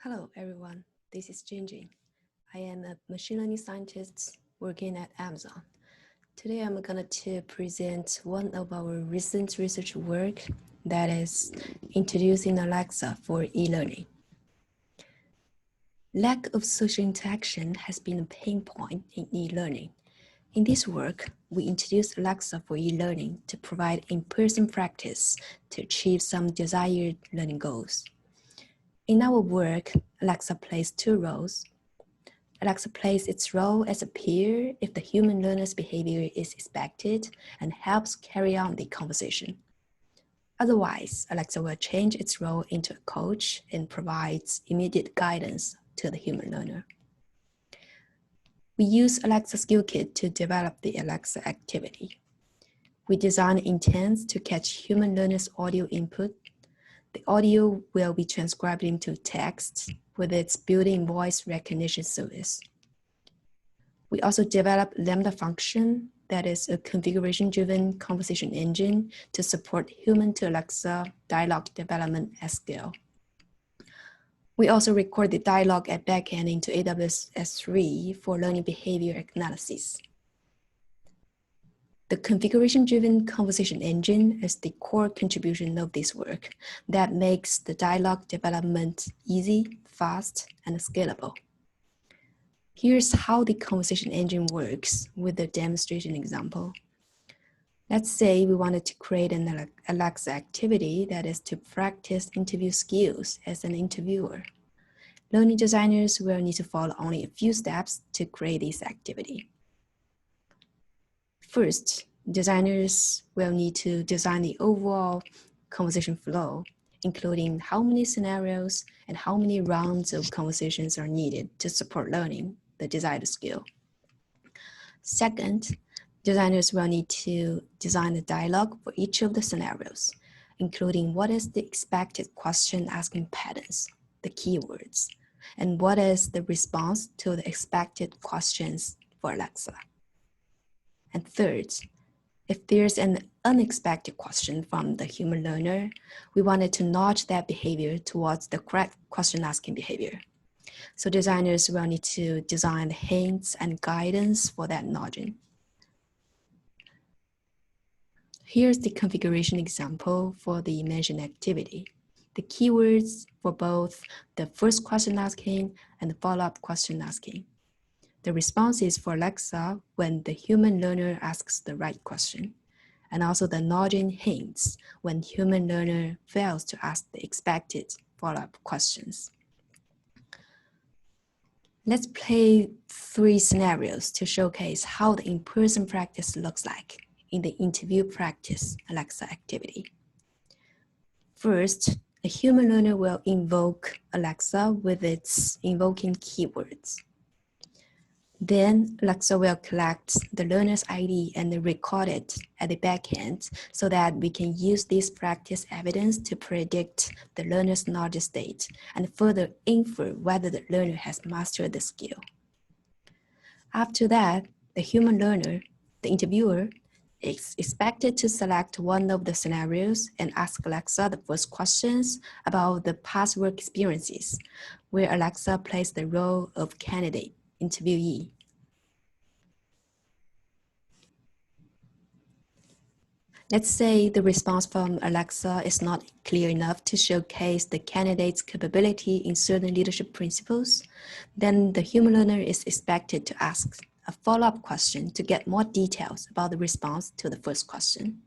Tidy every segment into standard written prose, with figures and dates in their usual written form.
Hello, everyone. This is Jinjin. I am a machine learning scientist working at Amazon. Today, I'm going to present one of our recent research work that is introducing Alexa for e-learning. Lack of social interaction has been a pain point in e-learning. In this work, we introduced Alexa for e-learning to provide in-person practice to achieve some desired learning goals. In our work, Alexa plays two roles. Alexa plays its role as a peer if the human learner's behavior is expected and helps carry on the conversation. Otherwise, Alexa will change its role into a coach and provides immediate guidance to the human learner. We use Alexa Skill Kit to develop the Alexa activity. We design intents to catch human learners' audio input. The audio will be transcribed into text with its built-in voice recognition service. We also developed Lambda function that is a configuration-driven conversation engine to support human-to-Alexa dialogue development at scale. We also record the dialogue at backend into AWS S3 for learning behavior analysis. The configuration-driven conversation engine is the core contribution of this work that makes the dialogue development easy, fast, and scalable. Here's how the conversation engine works with a demonstration example. Let's say we wanted to create an Alexa activity that is to practice interview skills as an interviewer. Learning designers will need to follow only a few steps to create this activity. First, designers will need to design the overall conversation flow, including how many scenarios and how many rounds of conversations are needed to support learning the desired skill. Second, designers will need to design the dialogue for each of the scenarios, including what is the expected question asking patterns, the keywords, and what is the response to the expected questions for Alexa. And third, if there's an unexpected question from the human learner, we wanted to nudge that behavior towards the correct question asking behavior. So designers will need to design hints and guidance for that nudging. Here's the configuration example for the mentioned activity. The keywords for both the first question asking and the follow-up question asking. The response is for Alexa when the human learner asks the right question, and also the nudging hints when human learner fails to ask the expected follow-up questions. Let's play 3 scenarios to showcase how the in-person practice looks like in the interview practice Alexa activity. First, a human learner will invoke Alexa with its invoking keywords. Then Alexa will collect the learner's ID and record it at the backend so that we can use this practice evidence to predict the learner's knowledge state and further infer whether the learner has mastered the skill. After that, the human learner, the interviewer, is expected to select one of the scenarios and ask Alexa the first questions about the past work experiences, where Alexa plays the role of candidate, interviewee. Let's say the response from Alexa is not clear enough to showcase the candidate's capability in certain leadership principles. Then the human learner is expected to ask a follow-up question to get more details about the response to the first question.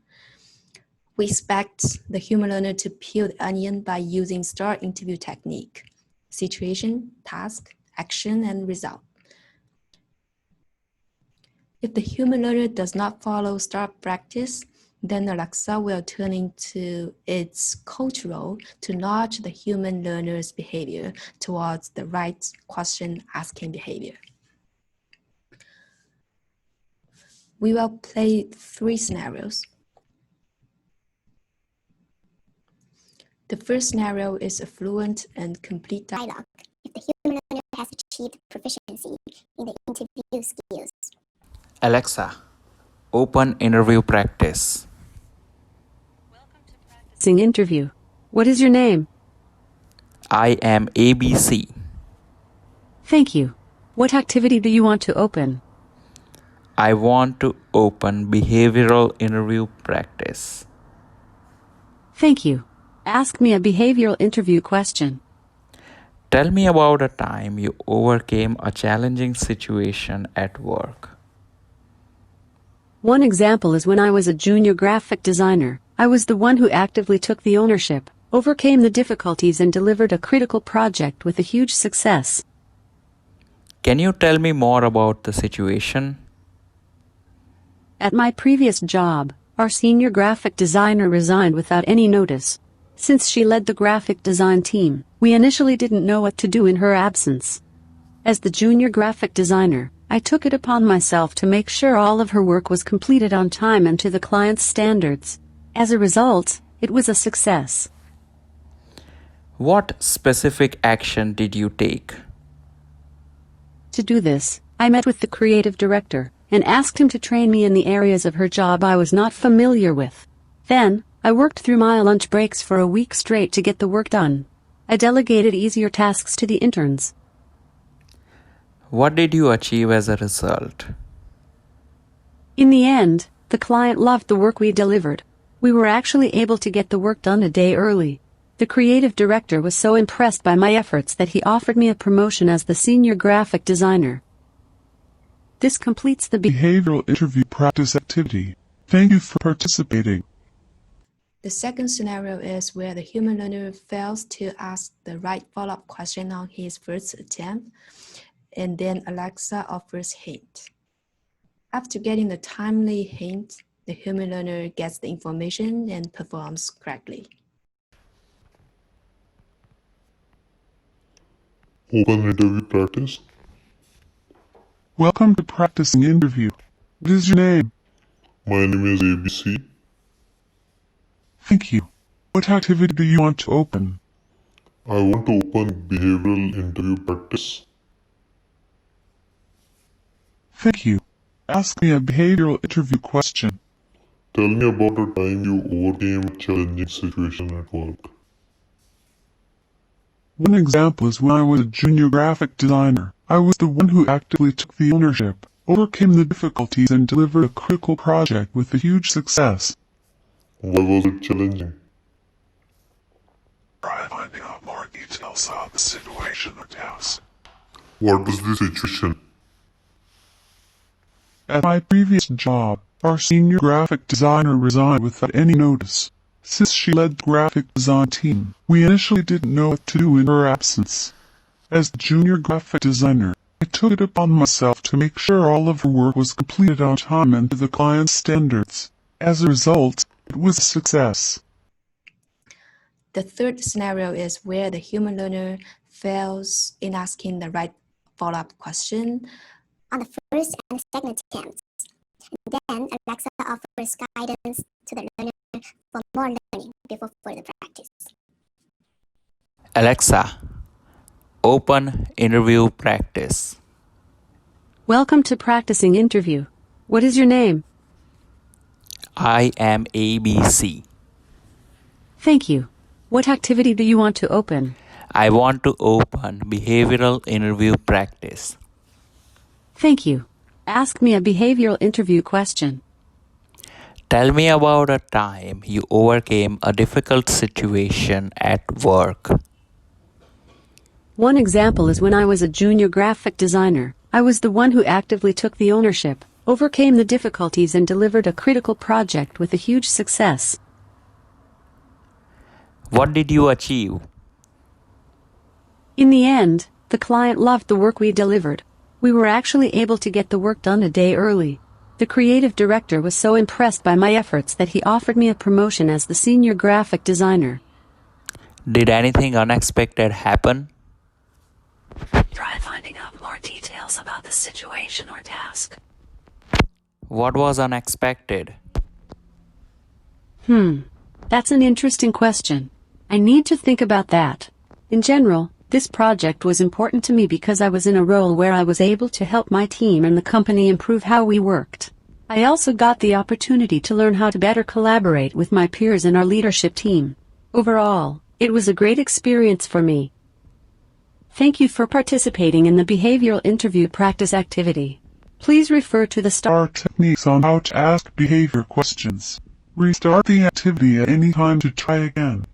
We expect the human learner to peel the onion by using STAR interview technique: situation, task, action, and result. If the human learner does not follow STAR practice, then Alexa will turn into its coach role to nudge the human learner's behavior towards the right question asking behavior. We will play 3 scenarios. The first scenario is a fluent and complete dialogue if the human learner has achieved proficiency in the interview skills. Alexa, open interview practice. Interview. What is your name? I am ABC. Thank you. What activity do you want to open? I want to open behavioral interview practice. Thank you. Ask me a behavioral interview question. Tell me about a time you overcame a challenging situation at work. One example is when I was a junior graphic designer. I was the one who actively took the ownership, overcame the difficulties, and delivered a critical project with a huge success. Can you tell me more about the situation? At my previous job, our senior graphic designer resigned without any notice. Since she led the graphic design team, we initially didn't know what to do in her absence. As the junior graphic designer, I took it upon myself to make sure all of her work was completed on time and to the client's standards. As a result, it was a success. What specific action did you take? To do this, I met with the creative director and asked him to train me in the areas of her job I was not familiar with. Then, I worked through my lunch breaks for a week straight to get the work done. I delegated easier tasks to the interns. What did you achieve as a result? In the end, the client loved the work we delivered. We were actually able to get the work done a day early. The creative director was so impressed by my efforts that he offered me a promotion as the senior graphic designer. This completes the behavioral interview practice activity. Thank you for participating. The second scenario is where the human learner fails to ask the right follow-up question on his first attempt, and then Alexa offers hint. After getting the timely hint, the human learner gets the information and performs correctly. Open interview practice. Welcome to practicing interview. What is your name? My name is ABC. Thank you. What activity do you want to open? I want to open behavioral interview practice. Thank you. Ask me a behavioral interview question. Tell me about a time you overcame a challenging situation at work. One example is when I was a junior graphic designer. I was the one who actively took the ownership, overcame the difficulties, and delivered a critical project with a huge success. Why was it challenging? Try finding out more details about the situation or task. What was the situation? At my previous job, our senior graphic designer resigned without any notice. Since she led the graphic design team, we initially didn't know what to do in her absence. As the junior graphic designer, I took it upon myself to make sure all of her work was completed on time and to the client's standards. As a result, it was a success. The third scenario is where the human learner fails in asking the right follow-up question on the first and second attempts. Then Alexa offers guidance to the learner for more learning before further practice. Alexa, open interview practice. Welcome to practicing interview. What is your name? I am ABC. Thank you. What activity do you want to open? I want to open behavioral interview practice. Thank you. Ask me a behavioral interview question. Tell me about a time you overcame a difficult situation at work. One example is when I was a junior graphic designer. I was the one who actively took the ownership, overcame the difficulties, and delivered a critical project with a huge success. What did you achieve? In the end, the client loved the work we delivered. We were actually able to get the work done a day early. The creative director was so impressed by my efforts that he offered me a promotion as the senior graphic designer. Did anything unexpected happen? Try finding out more details about the situation or task. What was unexpected? That's an interesting question. I need to think about that. In general, this project was important to me because I was in a role where I was able to help my team and the company improve how we worked. I also got the opportunity to learn how to better collaborate with my peers and our leadership team. Overall, it was a great experience for me. Thank you for participating in the behavioral interview practice activity. Please refer to the Our techniques on how to ask behavior questions. Restart the activity at any time to try again.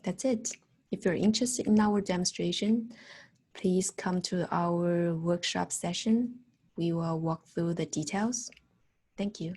That's it. If you're interested in our demonstration, please come to our workshop session. We will walk through the details. Thank you.